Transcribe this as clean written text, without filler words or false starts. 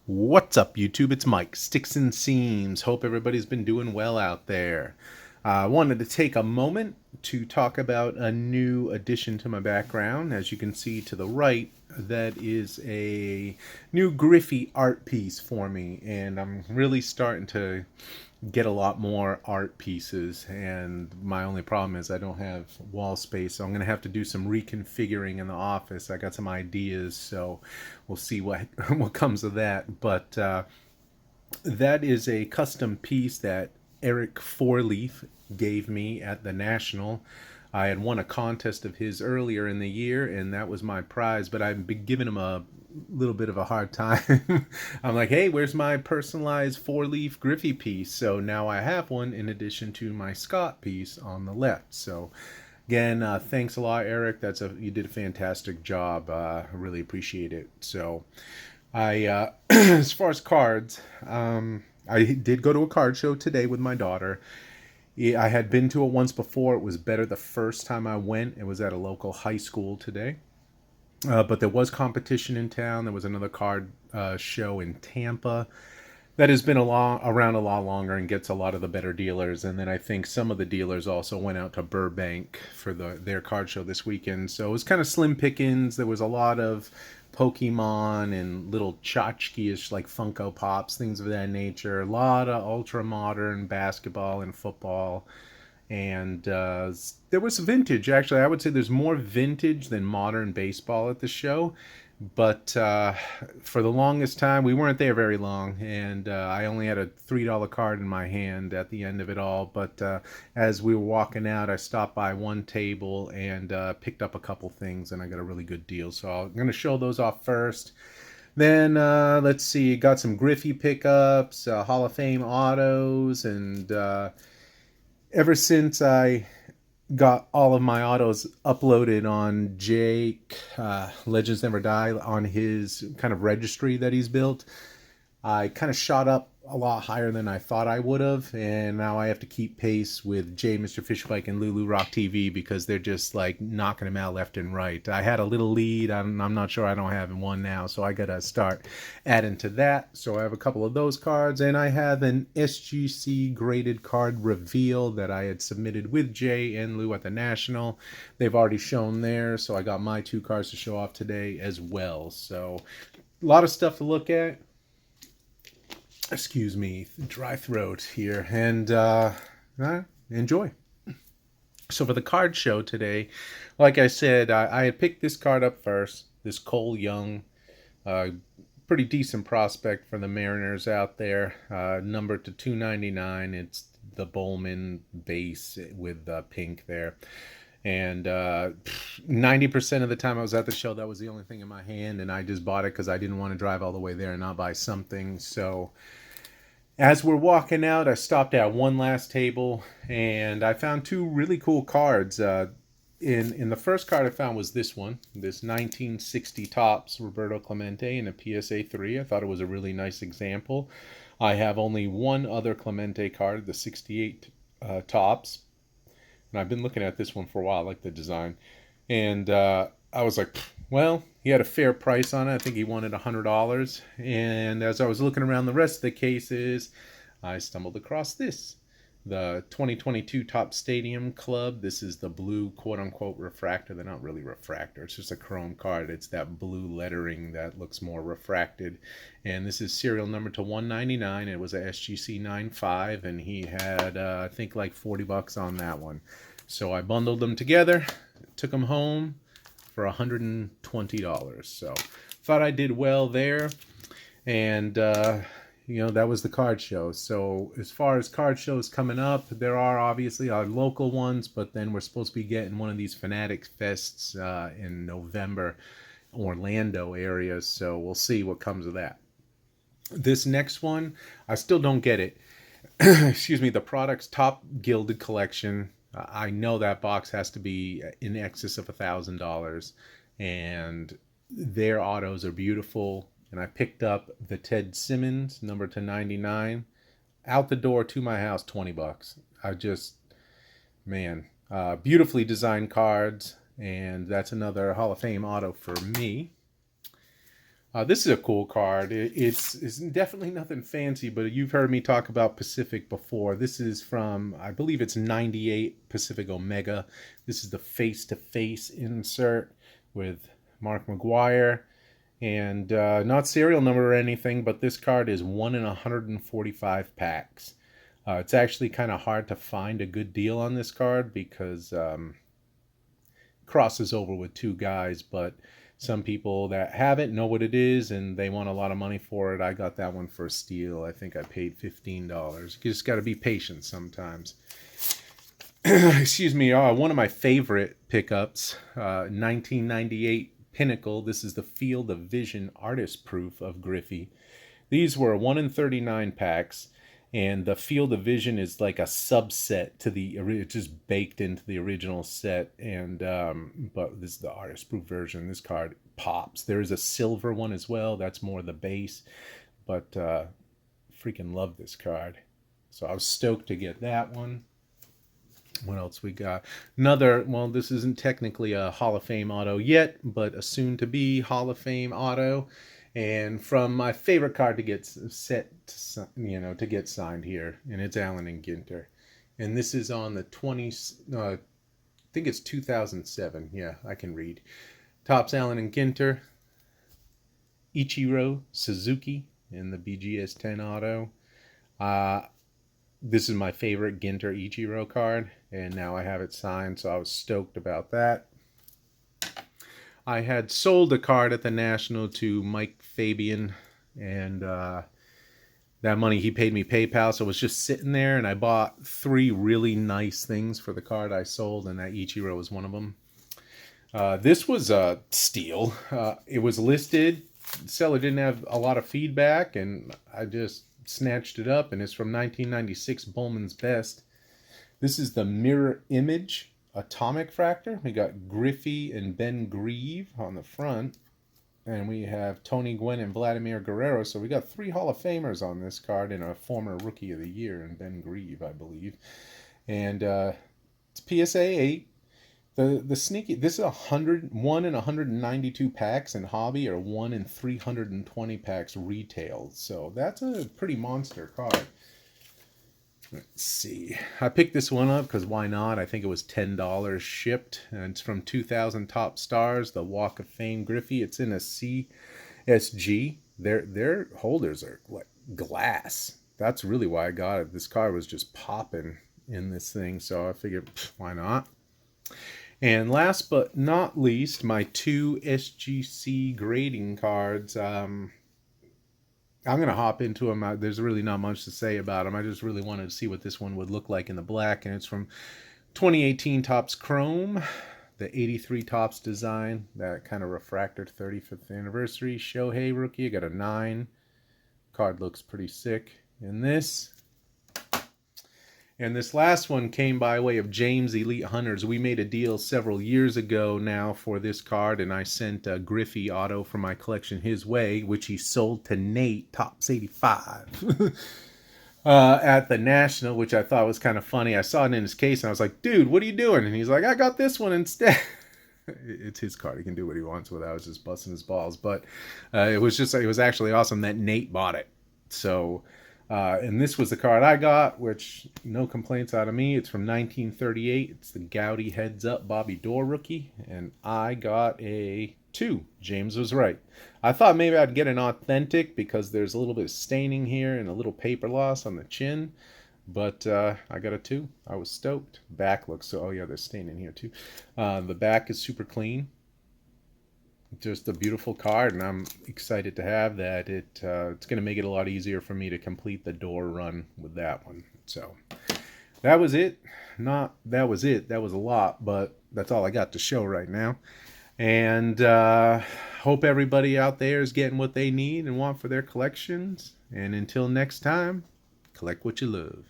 What's up, YouTube? It's Mike, Sticks and Seams. Hope everybody's been doing well out there. I wanted to take a moment to talk about a new addition to my background. As you can see to the right, that is a new Griffey art piece for me, and I'm really starting to get a lot more art pieces, and my only problem is I don't have wall space, so I'm going to have to do some reconfiguring in the office. I got some ideas, so we'll see what what comes of that. But that is a custom piece that Eric Fourleaf gave me at the National. I had won a contest of his earlier in the year, and that was my prize, but I've been giving him a little bit of a hard time. I'm like, hey, where's my personalized four-leaf Griffey piece? So now I have one in addition to my Scott piece on the left. So again, thanks a lot, Eric. You did a fantastic job. I really appreciate it. So as far as cards, I did go to a card show today with my daughter. I had been to it once before. It was better the first time I went. It was at a local high school today. But there was competition in town. There was another card show in Tampa that has been around a lot longer and gets a lot of the better dealers. And then I think some of the dealers also went out to Burbank for their card show this weekend. So it was kind of slim pickings. There was a lot of Pokemon and little tchotchke-ish like Funko Pops, things of that nature. A lot of ultra modern basketball and football. And there was vintage. Actually, I would say there's more vintage than modern baseball at the show. But for the longest time, we weren't there very long, and I only had a $3 card in my hand at the end of it all. But as we were walking out, I stopped by one table and picked up a couple things, and I got a really good deal. So I'm going to show those off first. Then let's see, got some Griffey pickups, Hall of Fame autos, and ever since I got all of my autos uploaded on Jake Legends Never Die on his kind of registry that he's built, I kind of shot up a lot higher than I thought I would have, and now I have to keep pace with Jay, Mr. Fishbike, and Lulu Rock TV because they're just like knocking him out left and right. I had a little lead. I'm not sure I don't have one now, so I gotta start adding to that. So I have a couple of those cards, and I have an SGC graded card reveal that I had submitted with Jay and Lou at the National. They've already shown there, so I got my two cards to show off today as well. So a lot of stuff to look at. Excuse me, dry throat here, and enjoy. So for the card show today, like I said, I had picked this card up first, this Cole Young, pretty decent prospect for the Mariners out there, numbered to 299. It's the Bowman base with pink there. And 90% of the time I was at the show, that was the only thing in my hand, and I just bought it because I didn't want to drive all the way there and not buy something. So as we're walking out, I stopped at one last table, and I found two really cool cards. In the first card I found was this one, this 1960 Topps Roberto Clemente in a PSA 3. I thought it was a really nice example. I have only one other Clemente card, the 68 Topps. And I've been looking at this one for a while. I like the design. And I was like, well, he had a fair price on it. I think he wanted $100. And as I was looking around the rest of the cases, I stumbled across this. The 2022 Topps Stadium Club. This is the blue quote-unquote refractor. They're not really refractor. It's just a chrome card. It's that blue lettering that looks more refracted. And this is serial number to 199. It was a SGC 95, and he had, I think, like $40 on that one. So I bundled them together, took them home for $120. So thought I did well there. And that was the card show. So as far as card shows coming up, there are obviously our local ones, but then we're supposed to be getting one of these Fanatic Fests in November, Orlando area. So we'll see what comes of that. This next one, I still don't get it. Excuse me, the Products Top Gilded Collection. I know that box has to be in excess of $1,000, and their autos are beautiful. And I picked up the Ted Simmons, number to 99, out the door to my house, $20. Beautifully designed cards, and that's another Hall of Fame auto for me. This is a cool card. It's definitely nothing fancy, but you've heard me talk about Pacific before. This is from, I believe it's 98 Pacific Omega. This is the face-to-face insert with Mark McGuire. And not serial number or anything, but this card is 1 in 145 packs. It's actually kind of hard to find a good deal on this card because crosses over with two guys, but some people that have it know what it is and they want a lot of money for it. I got that one for a steal. I think I paid $15. You just got to be patient sometimes. Excuse me. One of my favorite pickups, 1998 Pinnacle. This is the Field of Vision Artist Proof of Griffey. These were 1 in 39 packs. And the Field of Vision is like a subset to the, it's just baked into the original set. And but this is the artist proof version. This card pops. There is a silver one as well. That's more the base. But freaking love this card. So I was stoked to get that one. What else we got? Another, well, this isn't technically a Hall of Fame auto yet, but a soon-to-be Hall of Fame auto. And from my favorite card to get set, to get signed here, and it's Allen and Ginter. And this is on the I think it's 2007. Yeah, I can read. Topps Allen and Ginter, Ichiro Suzuki in the BGS 10 auto. This is my favorite Ginter Ichiro card, and now I have it signed, so I was stoked about that. I had sold a card at the National to Mike Fabian, and that money he paid me PayPal, so it was just sitting there, and I bought 3 really nice things for the card I sold, and that Ichiro was one of them. This was a steal. It was listed. The seller didn't have a lot of feedback, and I just snatched it up, and it's from 1996 Bowman's Best. This is the Mirror Image Atomic Fractor. We got Griffey and Ben Grieve on the front. And we have Tony Gwynn and Vladimir Guerrero. So we got 3 Hall of Famers on this card and a former Rookie of the Year in Ben Grieve, I believe. And it's PSA 8. The sneaky, this is 1 in 192 packs in hobby, or 1 in 320 packs retail. So that's a pretty monster card. Let's see. I picked this one up because why not? I think it was $10 shipped. And it's from 2000 Top Stars, the Walk of Fame Griffey. It's in a CSG. Their holders are like glass. That's really why I got it. This card was just popping in this thing. So I figured, why not? And last but not least, my 2 SGC grading cards. I'm going to hop into them. There's really not much to say about them. I just really wanted to see what this one would look like in the black. And it's from 2018 Topps Chrome, the 83 Topps design, that kind of refractor 35th anniversary. Shohei rookie, I got a 9. Card looks pretty sick in this. And this last one came by way of James Elite Hunters. We made a deal several years ago now for this card, and I sent a Griffey auto from my collection his way, which he sold to Nate, Topps 85, at the National, which I thought was kind of funny. I saw it in his case, and I was like, dude, what are you doing? And he's like, I got this one instead. It's his card. He can do what he wants with it. I was just busting his balls. But it was actually awesome that Nate bought it. So... and this was the card I got, which no complaints out of me. It's from 1938. It's the Gowdy Heads Up Bobby Dorr rookie, and I got a 2. James was right. I thought maybe I'd get an authentic because there's a little bit of staining here and a little paper loss on the chin, but I got a 2. I was stoked. Back looks so. Oh yeah, there's staining here too. The back is super clean. Just a beautiful card, and I'm excited to have that. It's going to make it a lot easier for me to complete the door run with that one. So that was it. That was a lot, but that's all I got to show right now. And hope everybody out there is getting what they need and want for their collections. And until next time, collect what you love.